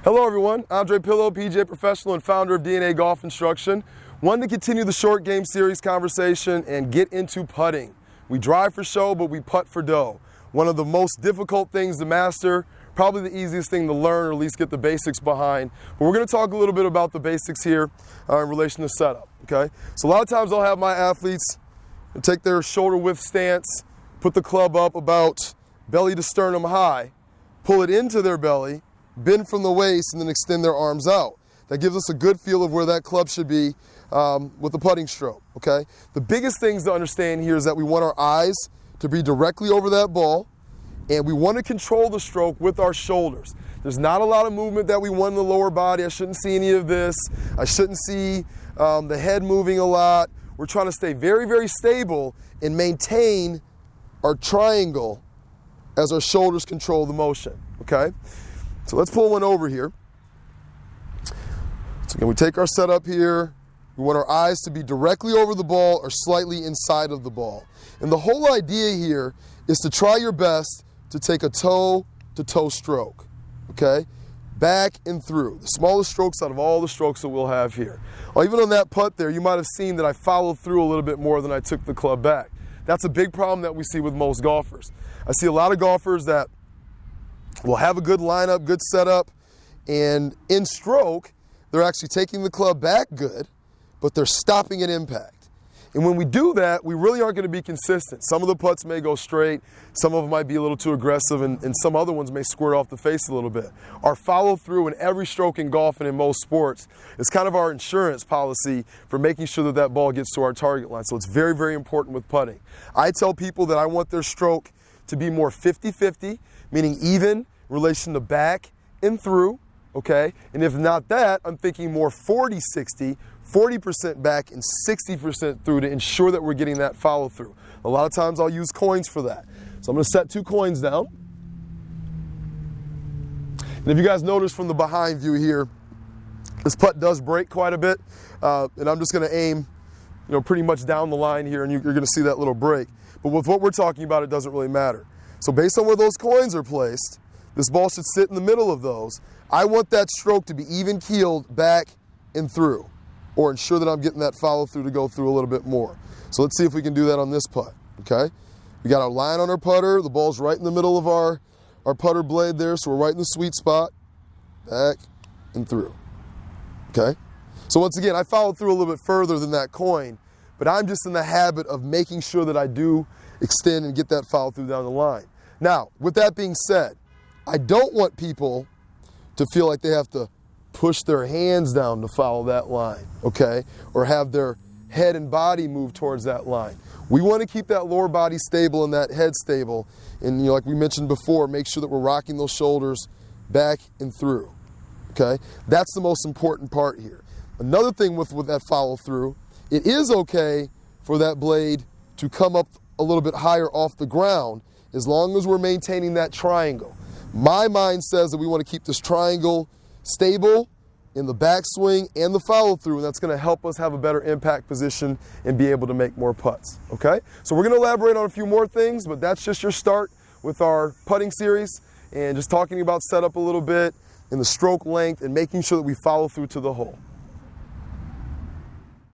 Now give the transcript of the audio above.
Hello everyone, Andre Pillow, PGA professional and founder of DNA Golf Instruction. Wanted to continue the short game series conversation and get into putting. We drive for show, but we putt for dough. One of the most difficult things to master, probably the easiest thing to learn or at least get the basics behind. But we're going to talk a little bit about the basics here in relation to setup, okay? So a lot of times I'll have my athletes take their shoulder width stance, put the club up about belly to sternum high, pull it into their belly, bend from the waist, and then extend their arms out. That gives us a good feel of where that club should be with the putting stroke, okay? The biggest things to understand here is that we want our eyes to be directly over that ball, and we want to control the stroke with our shoulders. There's not a lot of movement that we want in the lower body. I shouldn't see any of this. I shouldn't see the head moving a lot. We're trying to stay very, very stable and maintain our triangle as our shoulders control the motion, okay? So let's pull one over here. So again, we take our setup here. We want our eyes to be directly over the ball or slightly inside of the ball. And the whole idea here is to try your best to take a toe-to-toe stroke, okay? Back and through. The smallest strokes out of all the strokes that we'll have here. Well, even on that putt there, you might have seen that I followed through a little bit more than I took the club back. That's a big problem that we see with most golfers. I see a lot of golfers that will have a good lineup, good setup, and in stroke, they're actually taking the club back good, but they're stopping at impact. And when we do that, we really aren't going to be consistent. Some of the putts may go straight, some of them might be a little too aggressive, and some other ones may squirt off the face a little bit. Our follow through in every stroke in golf and in most sports is kind of our insurance policy for making sure that that ball gets to our target line. So it's very, very important with putting. I tell people that I want their stroke to be more 50-50, meaning even in relation to back and through, okay? And if not that, I'm thinking more 40-60, 40% back and 60% through to ensure that we're getting that follow through. A lot of times I'll use coins for that. So I'm going to set 2 coins down. And if you guys notice from the behind view here, this putt does break quite a bit. And I'm just going to aim, pretty much down the line here, and you're going to see that little break. But with what we're talking about, it doesn't really matter. So based on where those coins are placed, this ball should sit in the middle of those. I want that stroke to be even keeled back and through, or ensure that I'm getting that follow through to go through a little bit more. So let's see if we can do that on this putt, okay? We got our line on our putter. The ball's right in the middle of our putter blade there, so we're right in the sweet spot. Back and through, okay? So once again, I followed through a little bit further than that coin, but I'm just in the habit of making sure that I do extend and get that follow through down the line. Now, with that being said, I don't want people to feel like they have to push their hands down to follow that line, okay? Or have their head and body move towards that line. We want to keep that lower body stable and that head stable. And like we mentioned before, make sure that we're rocking those shoulders back and through, okay? That's the most important part here. Another thing with that follow through, it is okay for that blade to come up a little bit higher off the ground as long as we're maintaining that triangle. My mind says that we want to keep this triangle stable in the backswing and the follow through, and that's going to help us have a better impact position and be able to make more putts, okay? So we're going to elaborate on a few more things, but that's just your start with our putting series and just talking about setup a little bit and the stroke length and making sure that we follow through to the hole.